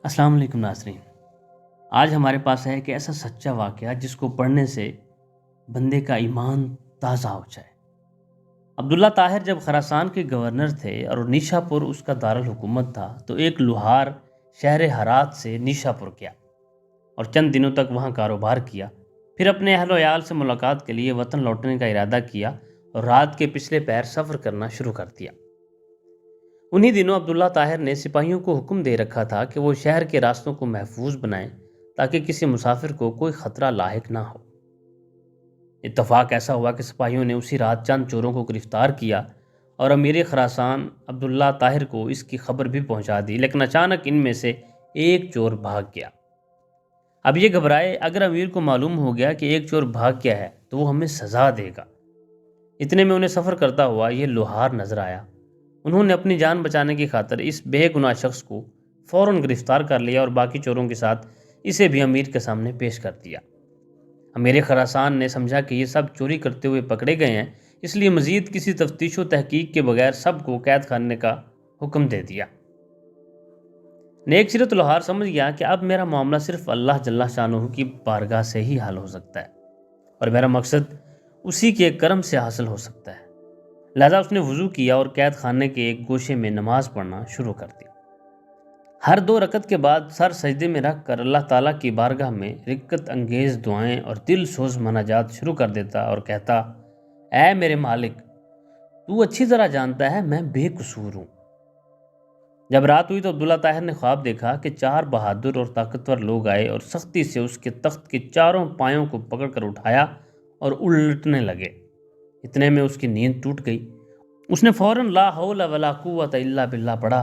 السلام علیکم ناظرین۔ آج ہمارے پاس ہے ایک ایسا سچا واقعہ جس کو پڑھنے سے بندے کا ایمان تازہ ہو جائے۔ عبداللہ طاہر جب خراسان کے گورنر تھے اور نیشا پور اس کا دارالحکومت تھا تو ایک لوہار شہر ہرات سے نیشا پور گیا اور چند دنوں تک وہاں کاروبار کیا، پھر اپنے اہل و عیال سے ملاقات کے لیے وطن لوٹنے کا ارادہ کیا اور رات کے پچھلے پہر سفر کرنا شروع کر دیا۔ انہی دنوں عبداللہ طاہر نے سپاہیوں کو حکم دے رکھا تھا کہ وہ شہر کے راستوں کو محفوظ بنائیں تاکہ کسی مسافر کو کوئی خطرہ لاحق نہ ہو۔ اتفاق ایسا ہوا کہ سپاہیوں نے اسی رات چند چوروں کو گرفتار کیا اور امیر خراسان عبداللہ طاہر کو اس کی خبر بھی پہنچا دی، لیکن اچانک ان میں سے ایک چور بھاگ گیا۔ اب یہ گھبرائے، اگر امیر کو معلوم ہو گیا کہ ایک چور بھاگ گیا ہے تو وہ ہمیں سزا دے گا۔ اتنے میں انہیں سفر کرتا ہوا یہ لوہار نظر آیا۔ انہوں نے اپنی جان بچانے کی خاطر اس بے گناہ شخص کو فوراً گرفتار کر لیا اور باقی چوروں کے ساتھ اسے بھی امیر کے سامنے پیش کر دیا۔ امیر خراسان نے سمجھا کہ یہ سب چوری کرتے ہوئے پکڑے گئے ہیں، اس لیے مزید کسی تفتیش و تحقیق کے بغیر سب کو قید خانے کا حکم دے دیا۔ نیک سیرت لوہار سمجھ گیا کہ اب میرا معاملہ صرف اللہ جل شانہ کی بارگاہ سے ہی حل ہو سکتا ہے اور میرا مقصد اسی کے کرم سے حاصل ہو سکتا ہے، لہذا اس نے وضو کیا اور قید خانے کے ایک گوشے میں نماز پڑھنا شروع کر دی۔ ہر 2 رکعت کے بعد سر سجدے میں رکھ کر اللہ تعالیٰ کی بارگاہ میں رقت انگیز دعائیں اور دل سوز مناجات شروع کر دیتا اور کہتا، اے میرے مالک، تو اچھی طرح جانتا ہے میں بے قصور ہوں۔ جب رات ہوئی تو عبداللہ طاہر نے خواب دیکھا کہ 4 بہادر اور طاقتور لوگ آئے اور سختی سے اس کے تخت کے چاروں پایوں کو پکڑ کر اٹھایا اور الٹنے لگے۔ اتنے میں اس کی نیند ٹوٹ گئی۔ اس نے فوراً لا حول ولا قوت الا باللہ پڑھا،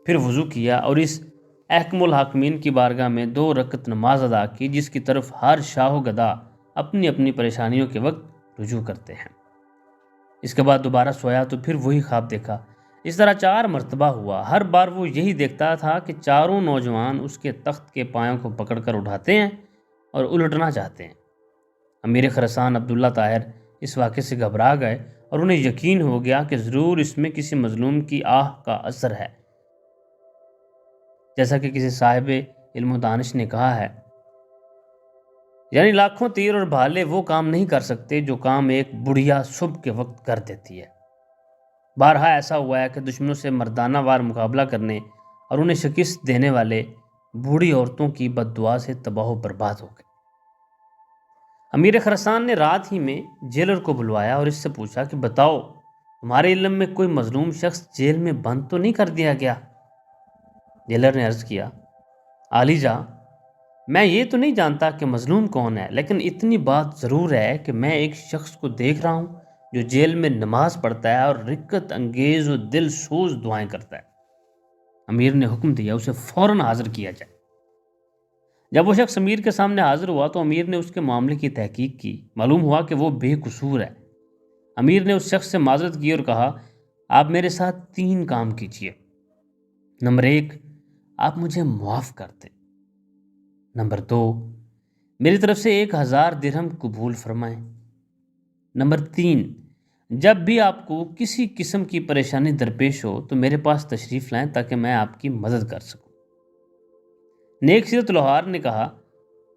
پھر وضو کیا اور اس احکم الحاکمین کی بارگاہ میں 2 رکعت نماز ادا کی جس کی طرف ہر شاہ و گدا اپنی اپنی پریشانیوں کے وقت رجوع کرتے ہیں۔ اس کے بعد دوبارہ سویا تو پھر وہی خواب دیکھا۔ اس طرح 4 مرتبہ ہوا۔ ہر بار وہ یہی دیکھتا تھا کہ چاروں نوجوان اس کے تخت کے پایوں کو پکڑ کر اٹھاتے ہیں اور الٹنا چاہتے ہیں۔ امیر خراسان عبداللہ طاہر اس واقعے سے گھبرا گئے اور انہیں یقین ہو گیا کہ ضرور اس میں کسی مظلوم کی آہ کا اثر ہے۔ جیسا کہ کسی صاحب علم و دانش نے کہا ہے، یعنی لاکھوں تیر اور بھالے وہ کام نہیں کر سکتے جو کام ایک بڑھیا صبح کے وقت کر دیتی ہے۔ بارہا ایسا ہوا ہے کہ دشمنوں سے مردانہ وار مقابلہ کرنے اور انہیں شکست دینے والے بوڑھی عورتوں کی بد دعا سے تباہ و برباد ہو گئے۔ امیر خراسان نے رات ہی میں جیلر کو بلوایا اور اس سے پوچھا کہ بتاؤ، تمہارے علم میں کوئی مظلوم شخص جیل میں بند تو نہیں کر دیا گیا؟ جیلر نے عرض کیا، عالی جاں، میں یہ تو نہیں جانتا کہ مظلوم کون ہے، لیکن اتنی بات ضرور ہے کہ میں ایک شخص کو دیکھ رہا ہوں جو جیل میں نماز پڑھتا ہے اور رقت انگیز و دل سوز دعائیں کرتا ہے۔ امیر نے حکم دیا اسے فوراً حاضر کیا جائے۔ جب وہ شخص امیر کے سامنے حاضر ہوا تو امیر نے اس کے معاملے کی تحقیق کی۔ معلوم ہوا کہ وہ بے قصور ہے۔ امیر نے اس شخص سے معذرت کی اور کہا، آپ میرے ساتھ 3 کام کیجئے۔ نمبر 1، آپ مجھے معاف کر دیں۔ نمبر 2، میری طرف سے 1000 درہم قبول فرمائیں۔ نمبر 3، جب بھی آپ کو کسی قسم کی پریشانی درپیش ہو تو میرے پاس تشریف لائیں تاکہ میں آپ کی مدد کر سکوں۔ نیک سیرت لوہار نے کہا،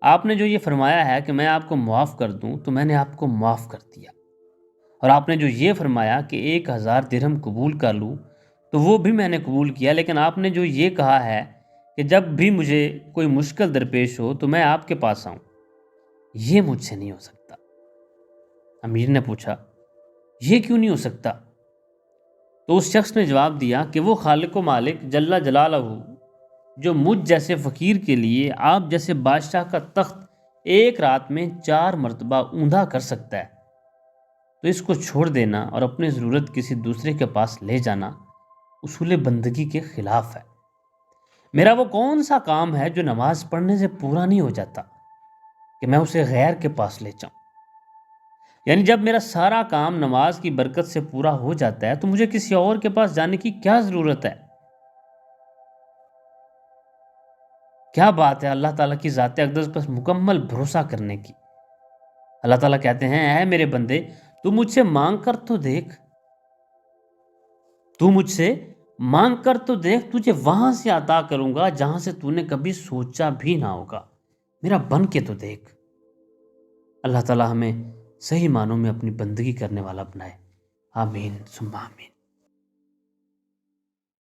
آپ نے جو یہ فرمایا ہے کہ میں آپ کو معاف کر دوں تو میں نے آپ کو معاف کر دیا، اور آپ نے جو یہ فرمایا کہ 1000 درہم قبول کر لوں تو وہ بھی میں نے قبول کیا، لیکن آپ نے جو یہ کہا ہے کہ جب بھی مجھے کوئی مشکل درپیش ہو تو میں آپ کے پاس آؤں، یہ مجھ سے نہیں ہو سکتا۔ امیر نے پوچھا، یہ کیوں نہیں ہو سکتا؟ تو اس شخص نے جواب دیا کہ وہ خالق و مالک جل جلالہ جو مجھ جیسے فقیر کے لیے آپ جیسے بادشاہ کا تخت ایک رات میں 4 مرتبہ اوندا کر سکتا ہے، تو اس کو چھوڑ دینا اور اپنی ضرورت کسی دوسرے کے پاس لے جانا اصول بندگی کے خلاف ہے۔ میرا وہ کون سا کام ہے جو نماز پڑھنے سے پورا نہیں ہو جاتا کہ میں اسے غیر کے پاس لے جاؤں؟ یعنی جب میرا سارا کام نماز کی برکت سے پورا ہو جاتا ہے تو مجھے کسی اور کے پاس جانے کی کیا ضرورت ہے؟ کیا بات ہے اللہ تعالیٰ کی ذات اقدس پر مکمل بھروسہ کرنے کی۔ اللہ تعالیٰ کہتے ہیں، اے میرے بندے، تو مجھ سے مانگ کر تو دیکھ، تو مجھ سے مانگ کر تو دیکھ، تجھے وہاں سے عطا کروں گا جہاں سے تو نے کبھی سوچا بھی نہ ہوگا، میرا بن کے تو دیکھ۔ اللہ تعالیٰ ہمیں صحیح معنوں میں اپنی بندگی کرنے والا بنائے، آمین ثم آمین۔